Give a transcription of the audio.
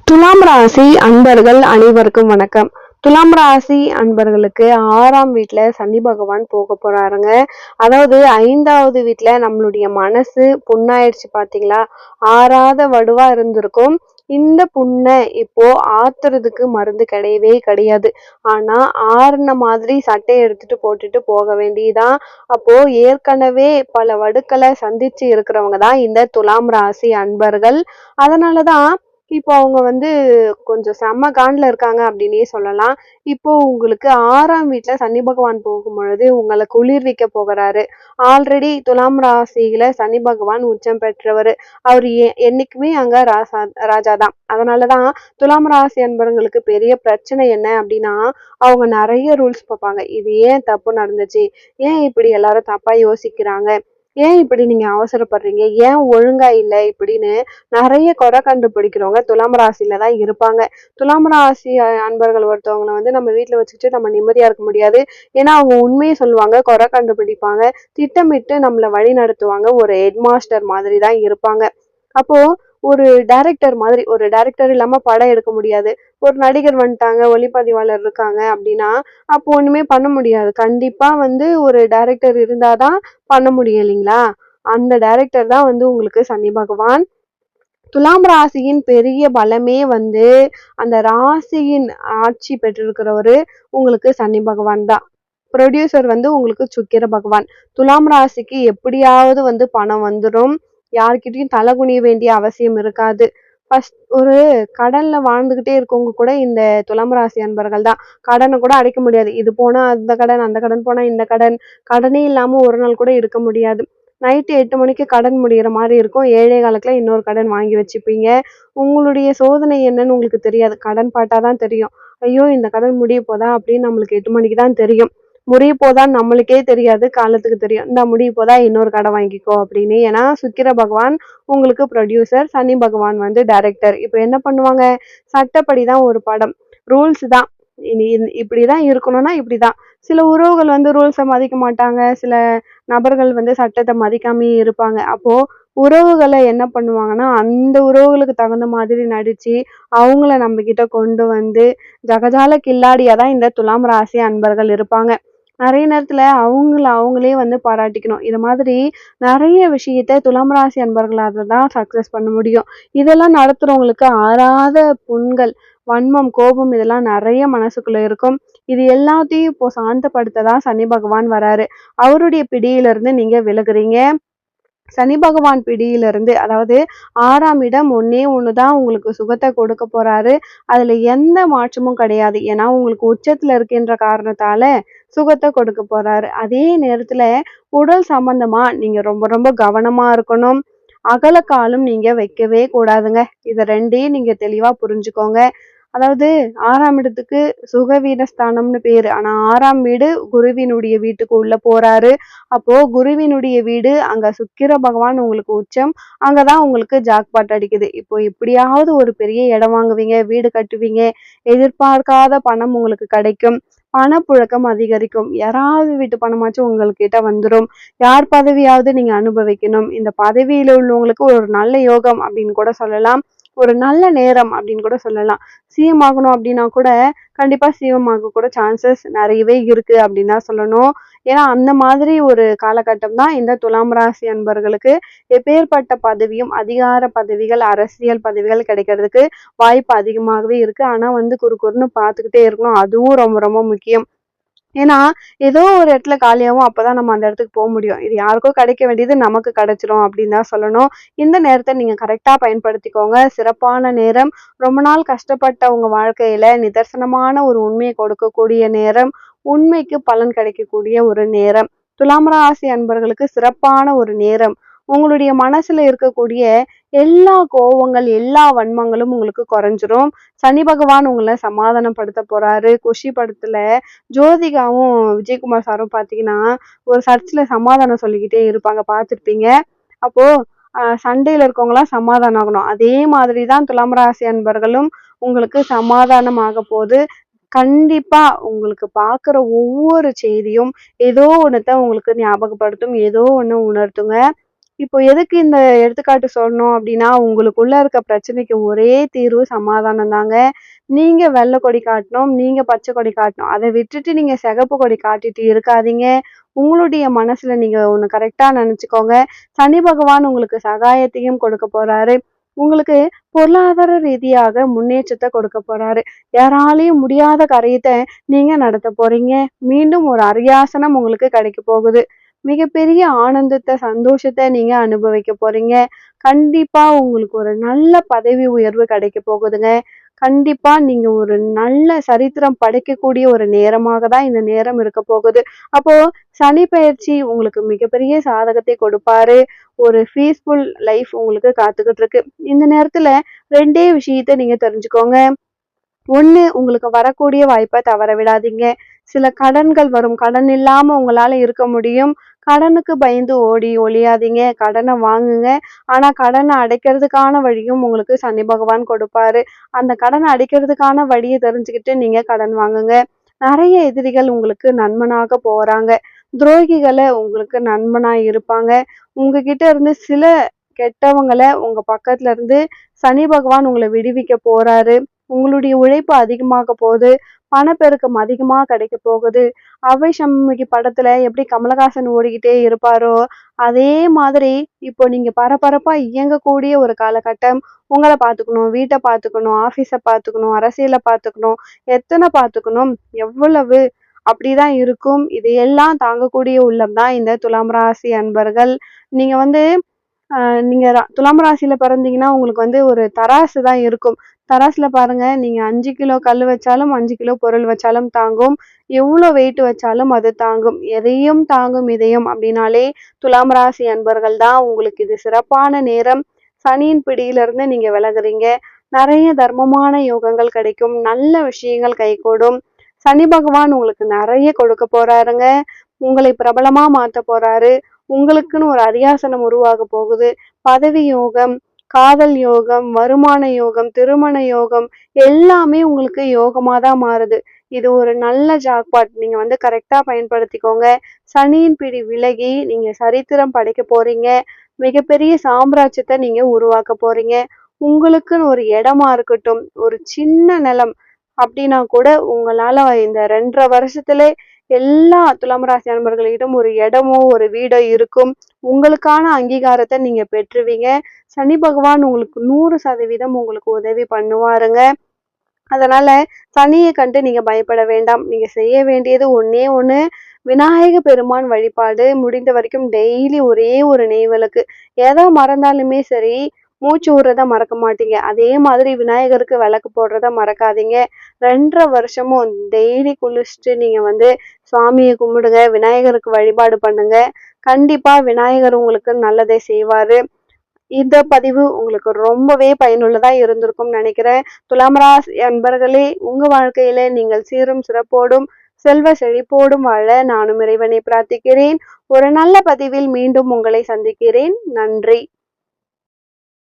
துலாம் ராசி அன்பர்கள் அனைவருக்கும் வணக்கம். துலாம் ராசி அன்பர்களுக்கு 6ஆம் வீட்டுல சனி பகவான் போக போறாருங்க. அதாவது 5வது வீட்டுல நம்மளுடைய மனசு புண்ணாயிடுச்சு பாத்தீங்களா, ஆறாத வடுவா இருந்திருக்கும். இந்த புண்ணை இப்போ ஆத்துறதுக்கு மருந்து கிடையவே கிடையாது. ஆனா ஆறுன மாதிரி சட்டையை எடுத்துட்டு போட்டுட்டு போக வேண்டியதான். அப்போ ஏற்கனவே பல வடுக்களை சந்திச்சு இருக்கிறவங்க தான் இந்த துலாம் ராசி அன்பர்கள். அதனாலதான் இப்போ அவங்க கொஞ்சம் செம்ம காண்டுல இருக்காங்க அப்படின்னே சொல்லலாம். இப்போ உங்களுக்கு 6ஆம் வீட்டுல சனி பகவான் போகும் பொழுது உங்களை குளிர்விக்க போகிறாரு. ஆல்ரெடி துலாம் ராசியில சனி பகவான் உச்சம் பெற்றவர். அவர் என்னைக்குமே அங்க ராஜாதான். அதனாலதான் துலாம் ராசி அன்பர்களுக்கு பெரிய பிரச்சனை என்ன அப்படின்னா, அவங்க நிறைய ரூல்ஸ் பார்ப்பாங்க. இது ஏன் தப்பு நடந்துச்சு, ஏன் இப்படி எல்லாரும் தப்பா யோசிக்கிறாங்க, ஏன் இப்படி நீங்க அவசரப்படுறீங்க, ஏன் ஒழுங்கா இல்லை இப்படின்னு நிறைய குறை கண்டுபிடிக்கிறவங்க துலாம் ராசியில தான் இருப்பாங்க. துலாம் ராசி அன்பர்கள் ஒருத்தவங்களை நம்ம வீட்டுல வச்சுக்கிட்டு நம்ம நிம்மதியா இருக்க முடியாது. ஏன்னா அவங்க உண்மையை சொல்லுவாங்க, குறை கண்டுபிடிப்பாங்க, திட்டமிட்டு நம்மளை வழி நடத்துவாங்க. ஒரு ஹெட் மாஸ்டர் மாதிரி தான் இருப்பாங்க. அப்போ ஒரு டைரக்டர் மாதிரி, ஒரு டைரக்டர் இல்லாம படம் எடுக்க முடியாது. ஒரு நடிகர் வந்துட்டாங்க, ஒளிப்பதிவாளர் இருக்காங்க அப்படின்னா அப்போ ஒண்ணுமே பண்ண முடியாது. கண்டிப்பா ஒரு டைரக்டர் இருந்தாதான் பண்ண முடியும் இல்லைங்களா. அந்த டைரக்டர் தான் உங்களுக்கு சனி பகவான். துலாம் ராசியின் பெரிய பலமே அந்த ராசியின் ஆட்சி பெற்றிருக்கிறவரு உங்களுக்கு சனி பகவான் தான். ப்ரொடியூசர் உங்களுக்கு சுக்கிர பகவான். துலாம் ராசிக்கு எப்படியாவது பணம் வந்துடும். யார்கிட்டயும் தலை குனிய வேண்டிய அவசியம் இருக்காது. ஃபர்ஸ்ட் ஒரு கடன்ல வாழ்ந்துகிட்டே இருக்கவங்க கூட இந்த துலாம் ராசி அன்பர்கள் தான். கடனை கூட அடைக்க முடியாது. இது போனா அந்த கடன், அந்த கடன் போனா இந்த கடன், கடனே இல்லாம ஒரு நாள் கூட இருக்க முடியாது. நைட்டு 8 மணிக்கு கடன் முடிகிற மாதிரி இருக்கும். ஏழை காலத்துல இன்னொரு கடன் வாங்கி வச்சுப்பீங்க. உங்களுடைய சோதனை என்னன்னு உங்களுக்கு தெரியாது. கடன் பாட்டாதான் தெரியும். ஐயோ இந்த கடன் முடிய போதா அப்படின்னு நம்மளுக்கு 8 மணிக்கு தான் தெரியும். முடிய போதான்னு நம்மளுக்கே தெரியாது, காலத்துக்கு தெரியும். இந்த முடிய போதா இன்னொரு கடன் வாங்கிக்கோ அப்படின்னு. ஏன்னா சுக்கிர பகவான் உங்களுக்கு ப்ரொடியூசர், சனி பகவான் டைரக்டர். இப்போ என்ன பண்ணுவாங்க, சட்டப்படிதான் ஒரு படம், ரூல்ஸ் தான். இனி இப்படிதான் இருக்கணும்னா இப்படிதான். சில உறவுகள் ரூல்ஸை மதிக்க மாட்டாங்க, சில நபர்கள் சட்டத்தை மதிக்காமயே இருப்பாங்க. அப்போ உறவுகளை என்ன பண்ணுவாங்கன்னா, அந்த உறவுகளுக்கு தகுந்த மாதிரி நடிச்சு அவங்கள நம்ம கிட்ட கொண்டு ஜகஜால கில்லாடியாதான் இந்த துலாம் ராசி அன்பர்கள் இருப்பாங்க. நிறைய நேரத்துல அவங்களே பாராட்டிக்கணும். இது மாதிரி நிறைய விஷயத்த துலாம் ராசி அன்பர்களால தான் சக்சஸ் பண்ண முடியும். இதெல்லாம் நடத்துறவங்களுக்கு ஆறாத புண்கள், வன்மம், கோபம் இதெல்லாம் நிறைய மனசுக்குள்ள இருக்கும். இது எல்லாத்தையும் இப்போ சாந்தப்படுத்ததான் சனி பகவான் வராரு. அவருடைய பிடியிலிருந்து நீங்க விலகுறீங்க. சனி பகவான் பிடியிலிருந்து, அதாவது 6ஆம் இடம் ஒண்ணே ஒண்ணுதான் உங்களுக்கு சுகத்தை கொடுக்க போறாரு. அதுல எந்த மாற்றமும் கிடையாது. ஏன்னா உங்களுக்கு உச்சத்துல இருக்கின்ற காரணத்தால சுகத்தை கொடுக்க போறாரு. அதே நேரத்துல உடல் சம்பந்தமா நீங்க ரொம்ப ரொம்ப கவனமா இருக்கணும். அகலக்காலும் நீங்க வைக்கவே கூடாதுங்க. இதை ரெண்டையும் நீங்க தெளிவா புரிஞ்சுக்கோங்க. அதாவது 6ஆம் இடத்துக்கு சுகவீனஸ்தானம்னு பேரு. ஆனா 6ஆம் வீடு குருவினுடைய வீட்டுக்கு உள்ள போறாரு. அப்போ குருவினுடைய வீடு, அங்க சுக்கிர பகவான் உங்களுக்கு உச்சம். அங்கதான் உங்களுக்கு ஜாக்பாட் அடிக்குது. இப்போ எப்படியாவது ஒரு பெரிய இடம் வாங்குவீங்க, வீடு கட்டுவீங்க, எதிர்பார்க்காத பணம் உங்களுக்கு கிடைக்கும், பணப்புழக்கம் அதிகரிக்கும். யாராவது வீட்டு பணமாச்சும் உங்ககிட்ட வந்துடும். யார் பதவியாவது நீங்க அனுபவிக்கணும். இந்த பதவியில உள்ளவங்களுக்கு ஒரு நல்ல யோகம் அப்படின்னு கூட சொல்லலாம், ஒரு நல்ல நேரம் அப்படின்னு கூட சொல்லலாம். சிஎம் ஆகணும் அப்படின்னா கூட கண்டிப்பா சிஎம் ஆக கூட சான்சஸ் நிறையவே இருக்கு அப்படின்னு தான் சொல்லணும். ஏன்னா அந்த மாதிரி ஒரு காலகட்டம் தான் இந்த துலாம் ராசி அன்பர்களுக்கு. எப்பேற்பட்ட பதவியும், அதிகார பதவிகள், அரசியல் பதவிகள் கிடைக்கிறதுக்கு வாய்ப்பு அதிகமாகவே இருக்கு. ஆனா குறுன்னு பார்த்துக்கிட்டே இருக்கணும், அதுவும் ரொம்ப ரொம்ப முக்கியம். ஏன்னா ஏதோ ஒரு இடத்துல காலியாகும், அப்பதான் நம்ம அந்த இடத்துக்கு போக முடியும். இது யாருக்கோ கிடைக்க வேண்டியது நமக்கு கிடைச்சிரும் அப்படின்னு தான் சொல்லணும். இந்த நேரத்தை நீங்க கரெக்டா பயன்படுத்திக்கோங்க. சிறப்பான நேரம். ரொம்ப நாள் கஷ்டப்பட்ட உங்க வாழ்க்கையில நிதர்சனமான ஒரு உண்மையை கொடுக்கக்கூடிய நேரம், உண்மைக்கு பலன் கிடைக்கக்கூடிய ஒரு நேரம். துலாம் ராசி அன்பர்களுக்கு சிறப்பான ஒரு நேரம். உங்களுடைய மனசுல இருக்கக்கூடிய எல்லா கோவங்கள், எல்லா வன்மங்களும் உங்களுக்கு குறைஞ்சிரும். சனி பகவான் உங்களை சமாதானப்படுத்த போறாரு. குஷி படத்துல ஜோதிகாவும் விஜயகுமார் சாரும் பாத்தீங்கன்னா ஒரு சர்ச்சில் சமாதானம் சொல்லிக்கிட்டே இருப்பாங்க, பார்த்துருப்பீங்க. அப்போ சண்டையில இருக்கவங்களாம் சமாதானம் ஆகணும். அதே மாதிரிதான் துலாம் ராசி அன்பர்களும் உங்களுக்கு சமாதானம் ஆக போகுது. கண்டிப்பா உங்களுக்கு பார்க்குற ஒவ்வொரு செய்தியும் ஏதோ ஒண்ணுத்த உங்களுக்கு ஞாபகப்படுத்தும், ஏதோ ஒண்ணு உணர்த்துங்க. இப்போ எதுக்கு இந்த எடுத்துக்காட்டு சொன்னோம் அப்படின்னா, உங்களுக்குள்ள இருக்க பிரச்சனைக்கு ஒரே தீர்வு சமாதானம் தாங்க. நீங்க வெள்ள கொடி காட்டணும், நீங்க பச்சை கொடி காட்டணும். அத விட்டுட்டு நீங்க சிகப்பு கொடி காட்டிட்டு இருக்காதீங்க. உங்களுடைய மனசுல நீங்க ஒண்ணு கரெக்ட்டா நெனச்சுக்கோங்க. சனி பகவான் உங்களுக்கு சகாயத்தையும் கொடுக்க போறாரு. உங்களுக்கு பொருளாதார ரீதியாக முன்னேற்றத்த கொடுக்க போறாரு. யாராலயும் முடியாத காரியத்த நீங்க நடத்த போறீங்க. மீண்டும் ஒரு அரியாசனம் உங்களுக்கு கிடைக்க போகுது. மிகப்பெரிய ஆனந்தத்த, சந்தோஷத்த நீங்க அனுபவிக்க போறீங்க. கண்டிப்பா உங்களுக்கு ஒரு நல்ல பதவி உயர்வு கிடைக்க போகுதுங்க. கண்டிப்பா நீங்க ஒரு நல்ல சரித்திரம் படைக்கக்கூடிய ஒரு நேரமாக தான் இந்த நேரம் இருக்க போகுது. அப்போ சனி பெயர்ச்சி உங்களுக்கு மிகப்பெரிய சாதகத்தை கொடுப்பாரு. ஒரு பீஸ்ஃபுல் லைஃப் உங்களுக்கு காத்துக்கிட்டு இருக்கு. இந்த நேரத்துல 2டே விஷயத்த நீங்க தெரிஞ்சுக்கோங்க. ஒண்ணு உங்களுக்கு வரக்கூடிய வாய்ப்ப தவற விடாதீங்க. சில கடன்கள் வரும். கடன் இல்லாம உங்களால இருக்க முடியும். கடனுக்கு பயந்து ஓடி ஒளியாதீங்க. கடன வாங்குங்க. ஆனா கடன அடைக்கிறதுக்கான வழியும் உங்களுக்கு சனி பகவான் கொடுப்பாரு. அந்த கடன அடைக்கிறதுக்கான வழிய தெரிஞ்சுக்கிட்டு நீங்க கடன் வாங்குங்க. நெறைய எதிரிகள் உங்களுக்கு நண்பனாக போறாங்க. துரோகிகள உங்களுக்கு நண்பனா இருப்பாங்க. உங்ககிட்ட இருந்து சில கெட்டவங்கள உங்க பக்கத்துல இருந்து சனி பகவான் உங்கள விடுவிக்க போறாரு. உங்களுடைய உழைப்பு அதிகமாக போகுது. பணப்பெருக்கம் அதிகமா கிடைக்க போகுது. அவ்வை சண்முகி படத்துல எப்படி கமலஹாசன் ஓடிக்கிட்டே இருப்பாரோ, அதே மாதிரி இப்போ நீங்க பரபரப்பா இயங்கக்கூடிய ஒரு காலகட்டம். உங்கள பார்த்துக்கணும், வீட்ட பார்த்துக்கணும், ஆஃபீஸ பார்த்துக்கணும், அரசியல பார்த்துக்கணும், எத்தன பார்த்துக்கணும், எவ்வளவு அப்படிதான் இருக்கும். இதையெல்லாம் தாங்கக்கூடிய உள்ளம் தான் இந்த துலாம் ராசி அன்பர்கள். நீங்க வந்து நீங்க துலாம் ராசியில பிறந்தீங்கன்னா, உங்களுக்கு வந்து ஒரு தராசு தான் இருக்கும். தராசுல பாருங்க, நீங்க 5 கிலோ கல்லு வச்சாலும், 5 கிலோ பொருள் வச்சாலும் தாங்கும். எவ்ளோ வெயிட் வச்சாலும் அது தாங்கும். எதையும் தாங்கும் இதயம் அப்படின்னாலே துலாம் ராசி அன்பர்கள் தான். உங்களுக்கு இது சிறப்பான நேரம். சனியின் பிடியிலிருந்து நீங்க விலகுறீங்க. நெறைய தர்மமான யோகங்கள் கிடைக்கும். நல்ல விஷயங்கள் கைகூடும். சனி பகவான் உங்களுக்கு நெறைய கொடுக்க போறாருங்க. உங்களை பிரபலமா மாத்த போறாரு. உங்களுக்குன்னு ஒரு அரியாசனம் உருவாக போகுது. பதவி யோகம், காதல் யோகம், வருமான யோகம், திருமண யோகம் எல்லாமே உங்களுக்கு யோகமா தான் மாறுது. இது ஒரு நல்ல ஜாக்பாட். நீங்க வந்து கரெக்டா பயன்படுத்திக்கோங்க. சனியின் பிடி விலகி நீங்க சரித்திரம் படைக்க போறீங்க. மிகப்பெரிய சாம்ராஜ்யத்த நீங்க உருவாக்க போறீங்க. உங்களுக்குன்னு ஒரு இடமா இருக்கட்டும், ஒரு சின்ன நிலம் அப்படின்னா கூட உங்களால இந்த 2 1/2 வருஷத்திலே எல்லா துலாம் ராசி அன்பர்களிடம் ஒரு இடமோ, ஒரு வீடோ இருக்கும். உங்களுக்கான அங்கீகாரத்த நீங்க பெற்றுவீங்க. சனி பகவான் உங்களுக்கு 100% உங்களுக்கு உதவி பண்ணுவாருங்க. அதனால சனிய கண்டு நீங்க பயப்பட வேண்டாம். நீங்க செய்ய வேண்டியது ஒண்ணே ஒண்ணு, விநாயக பெருமான் வழிபாடு. முடிந்த வரைக்கும் டெய்லி ஒரே ஒரு நெய் விளக்கு. எத மறந்தாலுமே சரி, மூச்சு விடுறத மறக்க மாட்டீங்க. அதே மாதிரி விநாயகருக்கு விளக்கு போடுறத மறக்காதீங்க. 2 1/2 வருஷமும் டெய்லி குளிச்சுட்டு நீங்க வந்து சுவாமிய கும்பிடுங்க. விநாயகருக்கு வழிபாடு பண்ணுங்க. கண்டிப்பா விநாயகர் உங்களுக்கு நல்லதே செய்வாரு. இந்த பதிவு உங்களுக்கு ரொம்பவே பயனுள்ளதா இருந்திருக்கும்னு நினைக்கிறேன். துலாம் ராசி அன்பர்களே, உங்க வாழ்க்கையில நீங்கள் சீரும் சிறப்போடும் செல்வ செழிப்போடும் வாழ நானும் இறைவனை பிரார்த்திக்கிறேன். ஒரு நல்ல பதிவில் மீண்டும் உங்களை சந்திக்கிறேன். நன்றி.